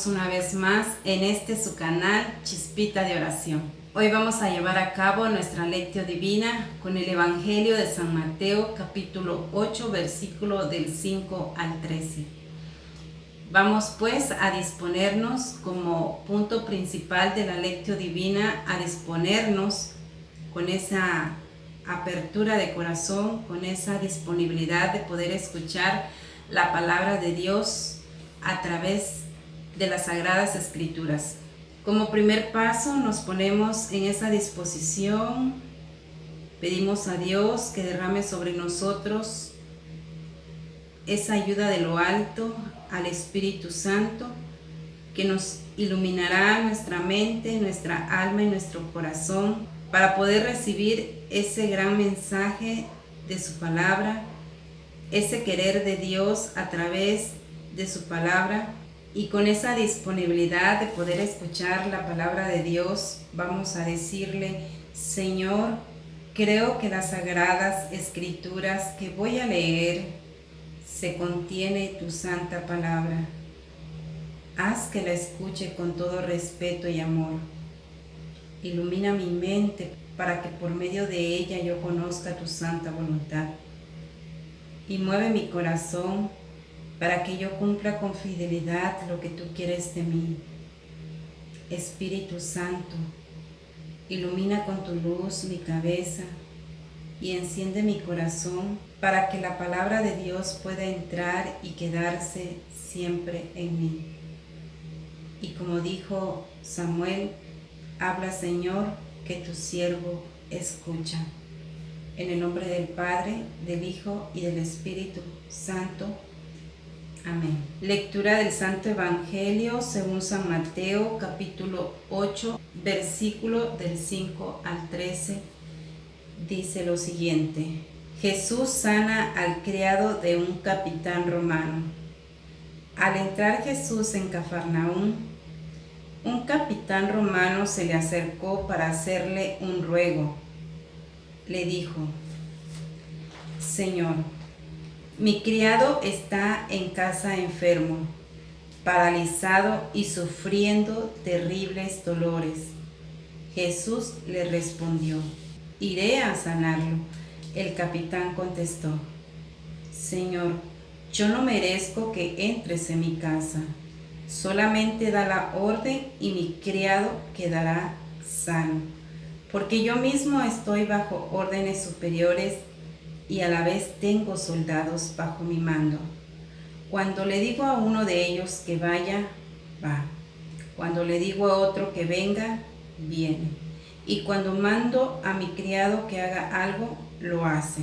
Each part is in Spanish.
encontramos una vez más en su canal Chispita de Oración. Hoy vamos a llevar a cabo nuestra lectio divina con el Evangelio de San Mateo, capítulo 8, versículo del 5 al 13. Vamos pues a disponernos como punto principal de la lectio divina, a disponernos con esa apertura de corazón, con esa disponibilidad de poder escuchar la palabra de Dios a través de las Sagradas Escrituras. Como primer paso nos ponemos en esa disposición, pedimos a Dios que derrame sobre nosotros esa ayuda de lo alto, al Espíritu Santo, que nos iluminará nuestra mente, nuestra alma y nuestro corazón para poder recibir ese gran mensaje de su palabra, ese querer de Dios a través de su palabra. Y con esa disponibilidad de poder escuchar la palabra de Dios, vamos a decirle: Señor, creo que las Sagradas Escrituras que voy a leer se contiene tu santa palabra. Haz que la escuche con todo respeto y amor. Ilumina mi mente para que por medio de ella yo conozca tu santa voluntad. Y mueve mi corazón para que yo cumpla con fidelidad lo que tú quieres de mí. Espíritu Santo, ilumina con tu luz mi cabeza y enciende mi corazón para que la palabra de Dios pueda entrar y quedarse siempre en mí. Y como dijo Samuel, habla, Señor, que tu siervo escucha. En el nombre del Padre, del Hijo y del Espíritu Santo. Amén. Lectura del Santo Evangelio según San Mateo, capítulo 8, versículo del 5 al 13. Dice lo siguiente: Jesús sana al criado de un capitán romano. Al entrar Jesús en Cafarnaúm, un capitán romano se le acercó para hacerle un ruego. Le dijo: Señor, mi criado está en casa enfermo, paralizado y sufriendo terribles dolores. Jesús le respondió: iré a sanarlo. El capitán contestó: Señor, yo no merezco que entres en mi casa. Solamente da la orden y mi criado quedará sano, porque yo mismo estoy bajo órdenes superiores y a la vez tengo soldados bajo mi mando. Cuando le digo a uno de ellos que vaya, va. Cuando le digo a otro que venga, viene. Y cuando mando a mi criado que haga algo, lo hace.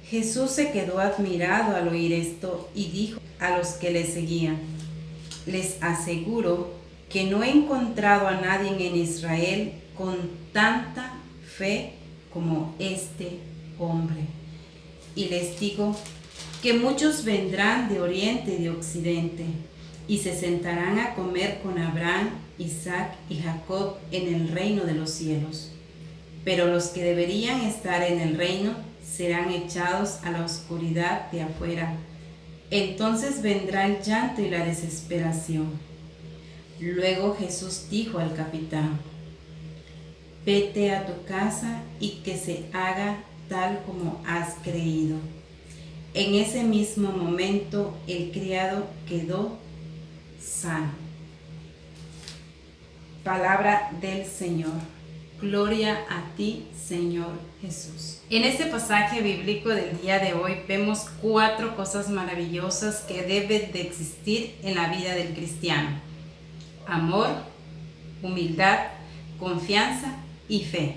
Jesús se quedó admirado al oír esto y dijo a los que le seguían: les aseguro que no he encontrado a nadie en Israel con tanta fe como este hombre. Y les digo que muchos vendrán de oriente y de occidente y se sentarán a comer con Abraham, Isaac y Jacob en el reino de los cielos. Pero los que deberían estar en el reino serán echados a la oscuridad de afuera. Entonces vendrá el llanto y la desesperación. Luego Jesús dijo al capitán: vete a tu casa y que se haga tal como has creído. En ese mismo momento el criado quedó sano. Palabra del Señor. Gloria a ti, Señor Jesús. En este pasaje bíblico del día de hoy vemos 4 cosas maravillosas que deben de existir en la vida del cristiano: amor, humildad, confianza y fe.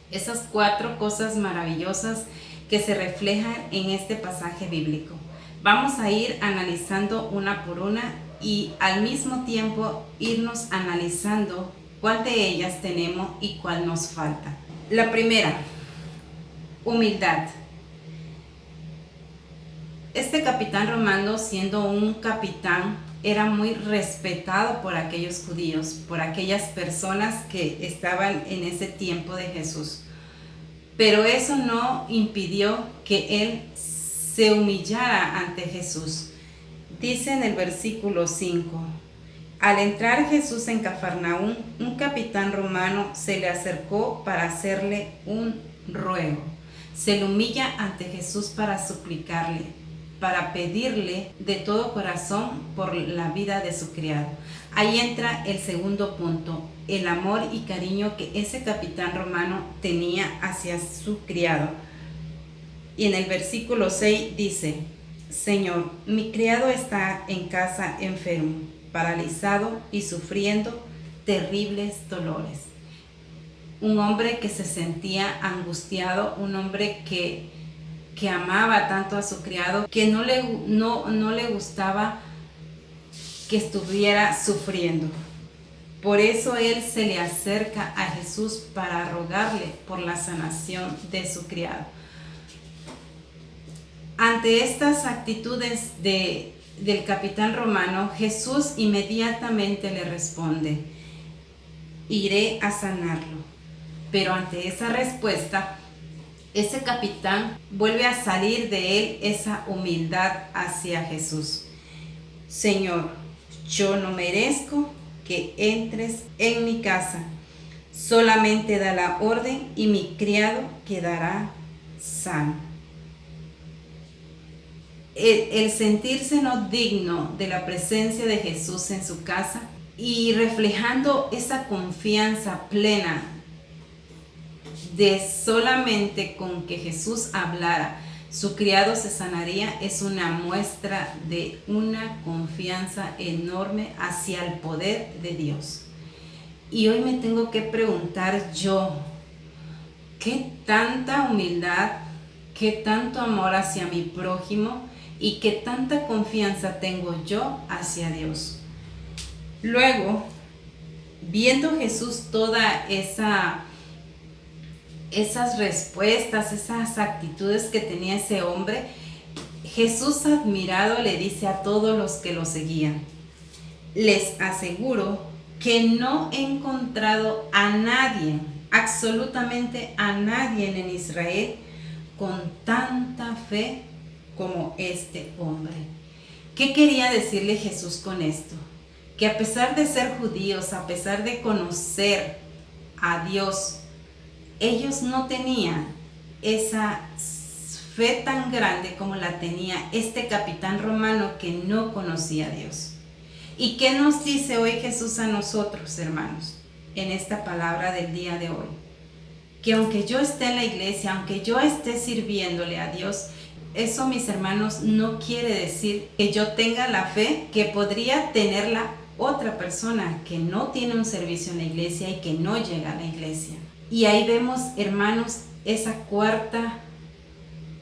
Esas 4 cosas maravillosas que se reflejan en este pasaje bíblico. Vamos a ir analizando una por una y al mismo tiempo irnos analizando cuál de ellas tenemos y cuál nos falta. La primera, humildad. Este capitán romano, siendo un capitán, era muy respetado por aquellos judíos, por aquellas personas que estaban en ese tiempo de Jesús. Pero eso no impidió que él se humillara ante Jesús. Dice en el versículo 5: Al entrar Jesús en Cafarnaúm, un capitán romano se le acercó para hacerle un ruego. Se le humilla ante Jesús para suplicarle, para pedirle de todo corazón por la vida de su criado. Ahí entra el segundo punto, el amor y cariño que ese capitán romano tenía hacia su criado. Y en el versículo 6 dice: Señor, mi criado está en casa enfermo, paralizado y sufriendo terribles dolores. Un hombre que se sentía angustiado, un hombre que amaba tanto a su criado, que no le gustaba que estuviera sufriendo. Por eso él se le acerca a Jesús para rogarle por la sanación de su criado. Ante estas actitudes del capitán romano, Jesús inmediatamente le responde: iré a sanarlo. Pero ante esa respuesta, ese capitán vuelve a salir de él esa humildad hacia Jesús. Señor, yo no merezco que entres en mi casa. Solamente da la orden y mi criado quedará sano. El sentirse no digno de la presencia de Jesús en su casa y reflejando esa confianza plena de solamente con que Jesús hablara, su criado se sanaría, es una muestra de una confianza enorme hacia el poder de Dios. Y hoy me tengo que preguntar yo, ¿qué tanta humildad, qué tanto amor hacia mi prójimo y qué tanta confianza tengo yo hacia Dios? Luego, viendo Jesús toda esas respuestas, esas actitudes que tenía ese hombre, Jesús admirado le dice a todos los que lo seguían: les aseguro que no he encontrado a nadie, absolutamente a nadie en Israel con tanta fe como este hombre. ¿Qué quería decirle Jesús con esto? Que a pesar de ser judíos, a pesar de conocer a Dios, ellos no tenían esa fe tan grande como la tenía este capitán romano que no conocía a Dios. ¿Y qué nos dice hoy Jesús a nosotros, hermanos, en esta palabra del día de hoy? Que aunque yo esté en la iglesia, aunque yo esté sirviéndole a Dios, eso, mis hermanos, no quiere decir que yo tenga la fe que podría tener la otra persona que no tiene un servicio en la iglesia y que no llega a la iglesia. Y ahí vemos, hermanos, esa cuarta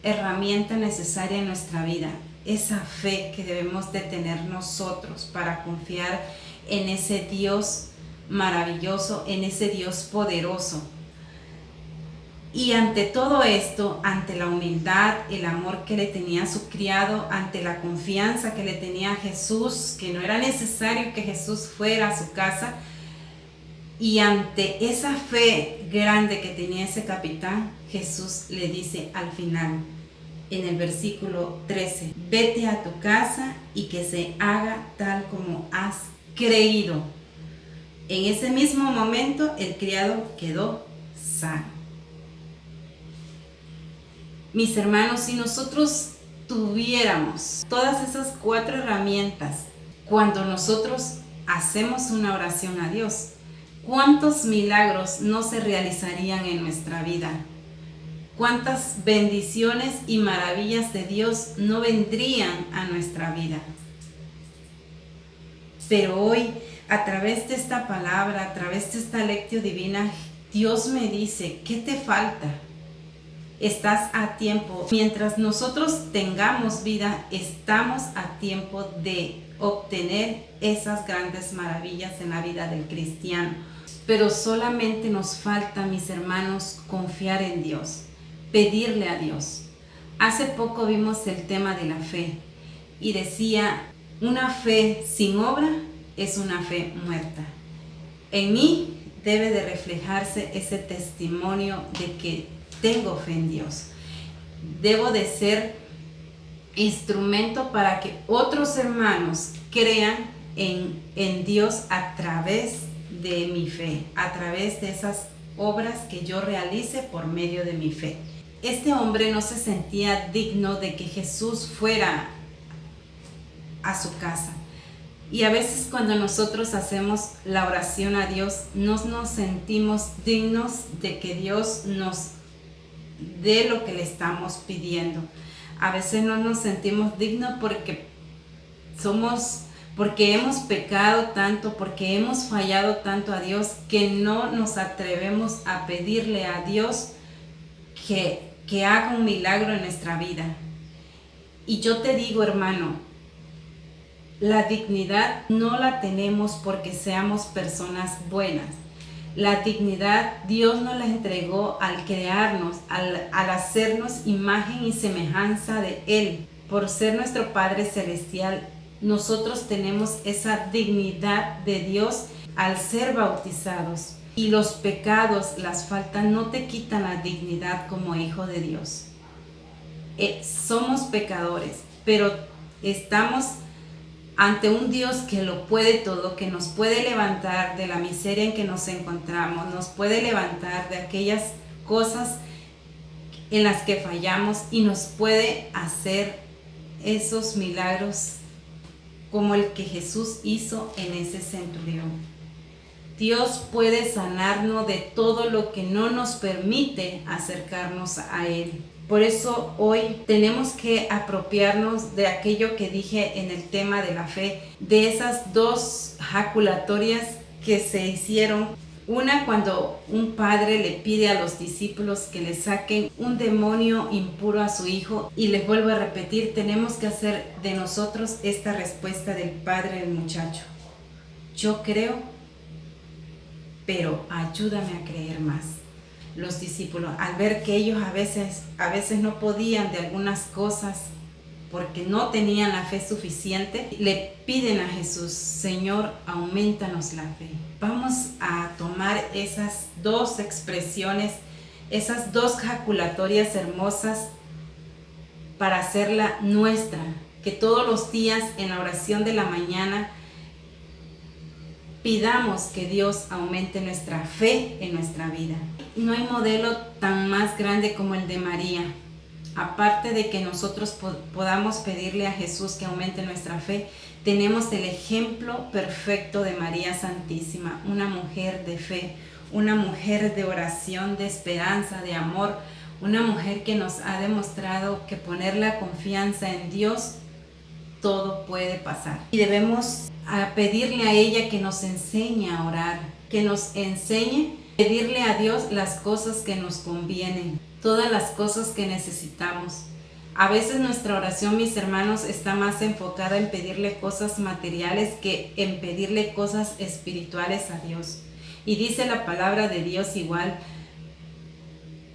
herramienta necesaria en nuestra vida, esa fe que debemos de tener nosotros para confiar en ese Dios maravilloso, en ese Dios poderoso. Y ante todo esto, ante la humildad, el amor que le tenía a su criado, ante la confianza que le tenía a Jesús, que no era necesario que Jesús fuera a su casa, y ante esa fe grande que tenía ese capitán, Jesús le dice al final, en el versículo 13, vete a tu casa y que se haga tal como has creído. En ese mismo momento, el criado quedó sano. Mis hermanos, si nosotros tuviéramos todas esas 4 herramientas cuando nosotros hacemos una oración a Dios, ¿cuántos milagros no se realizarían en nuestra vida? ¿Cuántas bendiciones y maravillas de Dios no vendrían a nuestra vida? Pero hoy, a través de esta palabra, a través de esta lectio divina, Dios me dice, ¿qué te falta? Estás a tiempo. Mientras nosotros tengamos vida, estamos a tiempo de obtener esas grandes maravillas en la vida del cristiano. Pero solamente nos falta, mis hermanos, confiar en Dios, pedirle a Dios. Hace poco vimos el tema de la fe y decía, una fe sin obra es una fe muerta. En mí debe de reflejarse ese testimonio de que tengo fe en Dios. Debo de ser instrumento para que otros hermanos crean en Dios a través de mi fe, a través de esas obras que yo realice por medio de mi fe. Este hombre no se sentía digno de que Jesús fuera a su casa. Y a veces cuando nosotros hacemos la oración a Dios, no nos sentimos dignos de que Dios nos dé lo que le estamos pidiendo. A veces no nos sentimos dignos porque hemos pecado tanto, porque hemos fallado tanto a Dios, que no nos atrevemos a pedirle a Dios que haga un milagro en nuestra vida. Y yo te digo, hermano, la dignidad no la tenemos porque seamos personas buenas. La dignidad Dios nos la entregó al crearnos, al hacernos imagen y semejanza de Él. Por ser nuestro Padre Celestial, nosotros tenemos esa dignidad de Dios al ser bautizados. Y los pecados, las faltas, no te quitan la dignidad como hijo de Dios. Somos pecadores, pero estamos ante un Dios que lo puede todo, que nos puede levantar de la miseria en que nos encontramos, nos puede levantar de aquellas cosas en las que fallamos y nos puede hacer esos milagros como el que Jesús hizo en ese centurión. Dios puede sanarnos de todo lo que no nos permite acercarnos a Él. Por eso hoy tenemos que apropiarnos de aquello que dije en el tema de la fe, de esas dos jaculatorias que se hicieron. Una, cuando un padre le pide a los discípulos que le saquen un demonio impuro a su hijo, y les vuelvo a repetir, tenemos que hacer de nosotros esta respuesta del padre del muchacho. Yo creo, pero ayúdame a creer más. Los discípulos, al ver que ellos a veces no podían de algunas cosas porque no tenían la fe suficiente, le piden a Jesús: Señor, aumentanos la fe. Vamos a tomar esas dos expresiones, esas dos jaculatorias hermosas para hacerla nuestra, que todos los días en la oración de la mañana pidamos que Dios aumente nuestra fe en nuestra vida. No hay modelo tan más grande como el de María. Aparte de que nosotros podamos pedirle a Jesús que aumente nuestra fe, tenemos el ejemplo perfecto de María Santísima, una mujer de fe, una mujer de oración, de esperanza, de amor, una mujer que nos ha demostrado que poner la confianza en Dios, todo puede pasar. Y debemos pedirle a ella que nos enseñe a orar, que nos enseñe a pedirle a Dios las cosas que nos convienen, todas las cosas que necesitamos. A veces nuestra oración, mis hermanos, está más enfocada en pedirle cosas materiales que en pedirle cosas espirituales a Dios. Y dice la palabra de Dios igual: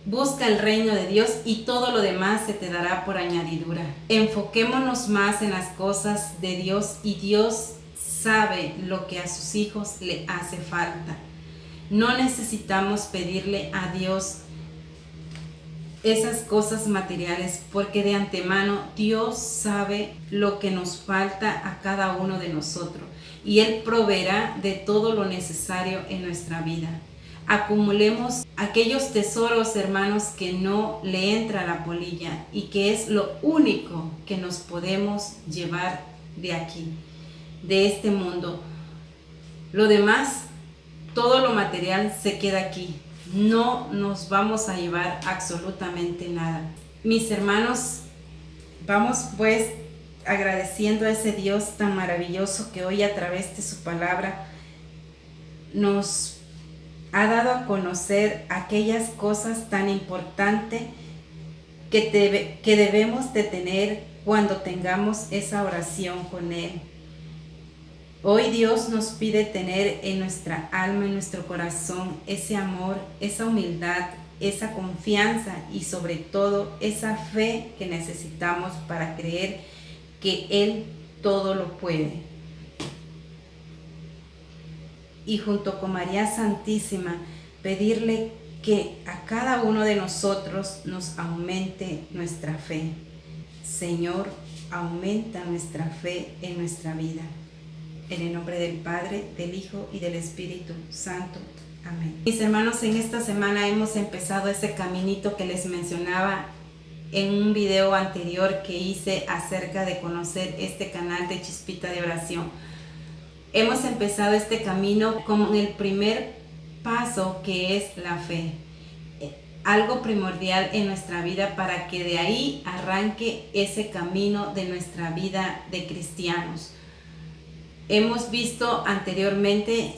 busca el reino de Dios y todo lo demás se te dará por añadidura. Enfoquémonos más en las cosas de Dios, y Dios sabe lo que a sus hijos le hace falta. No necesitamos pedirle a Dios esas cosas materiales, porque de antemano Dios sabe lo que nos falta a cada uno de nosotros, y Él proveerá de todo lo necesario en nuestra vida. Acumulemos aquellos tesoros, hermanos, que no le entra la polilla, y que es lo único que nos podemos llevar de aquí, de este mundo. Lo demás, todo lo material, se queda aquí. No nos vamos a llevar absolutamente nada. Mis hermanos, vamos pues agradeciendo a ese Dios tan maravilloso que hoy, a través de su palabra, nos ha dado a conocer aquellas cosas tan importantes que debemos de tener cuando tengamos esa oración con Él. Hoy Dios nos pide tener en nuestra alma, en nuestro corazón, ese amor, esa humildad, esa confianza y sobre todo esa fe que necesitamos para creer que Él todo lo puede. Y junto con María Santísima, pedirle que a cada uno de nosotros nos aumente nuestra fe. Señor, aumenta nuestra fe en nuestra vida. En el nombre del Padre, del Hijo y del Espíritu Santo. Amén. Mis hermanos, en esta semana hemos empezado ese caminito que les mencionaba en un video anterior que hice acerca de conocer este canal de Chispita de Oración. Hemos empezado este camino con el primer paso, que es la fe. Algo primordial en nuestra vida para que de ahí arranque ese camino de nuestra vida de cristianos. Hemos visto anteriormente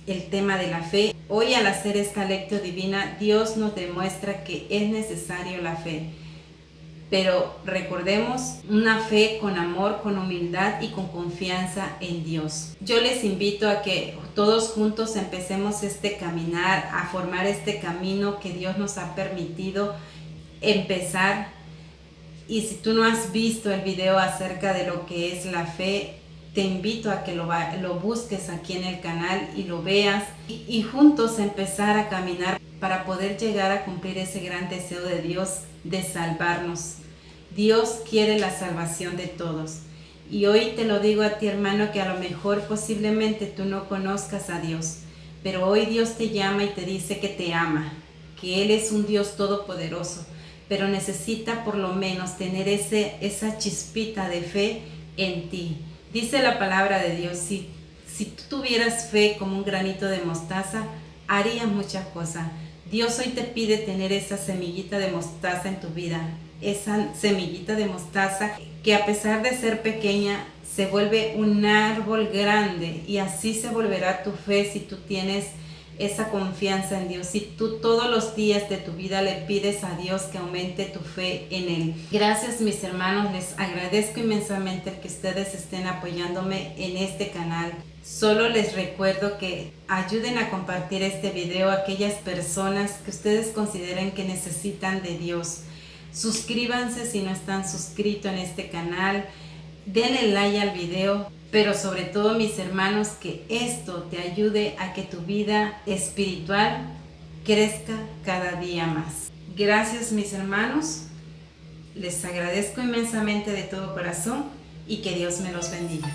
el tema de la fe. Hoy, al hacer esta lectio divina, Dios nos demuestra que es necesario la fe. Pero recordemos, una fe con amor, con humildad y con confianza en Dios. Yo les invito a que todos juntos empecemos este caminar, a formar este camino que Dios nos ha permitido empezar. Y si tú no has visto el video acerca de lo que es la fe, te invito a que lo busques aquí en el canal y lo veas y juntos empezar a caminar para poder llegar a cumplir ese gran deseo de Dios de salvarnos. Dios quiere la salvación de todos. Y hoy te lo digo a ti, hermano, que a lo mejor posiblemente tú no conozcas a Dios, pero hoy Dios te llama y te dice que te ama, que Él es un Dios todopoderoso, pero necesita por lo menos tener esa chispita de fe en ti. Dice la palabra de Dios, si tú tuvieras fe como un granito de mostaza, harías muchas cosas. Dios hoy te pide tener esa semillita de mostaza en tu vida, esa semillita de mostaza que a pesar de ser pequeña, se vuelve un árbol grande, y así se volverá tu fe si tú tienes esa confianza en Dios, si tú todos los días de tu vida le pides a Dios que aumente tu fe en Él. Gracias, mis hermanos, les agradezco inmensamente el que ustedes estén apoyándome en este canal. Solo les recuerdo que ayuden a compartir este video a aquellas personas que ustedes consideren que necesitan de Dios. Suscríbanse si no están suscritos en este canal, denle like al video. Pero sobre todo, mis hermanos, que esto te ayude a que tu vida espiritual crezca cada día más. Gracias, mis hermanos. Les agradezco inmensamente de todo corazón y que Dios me los bendiga.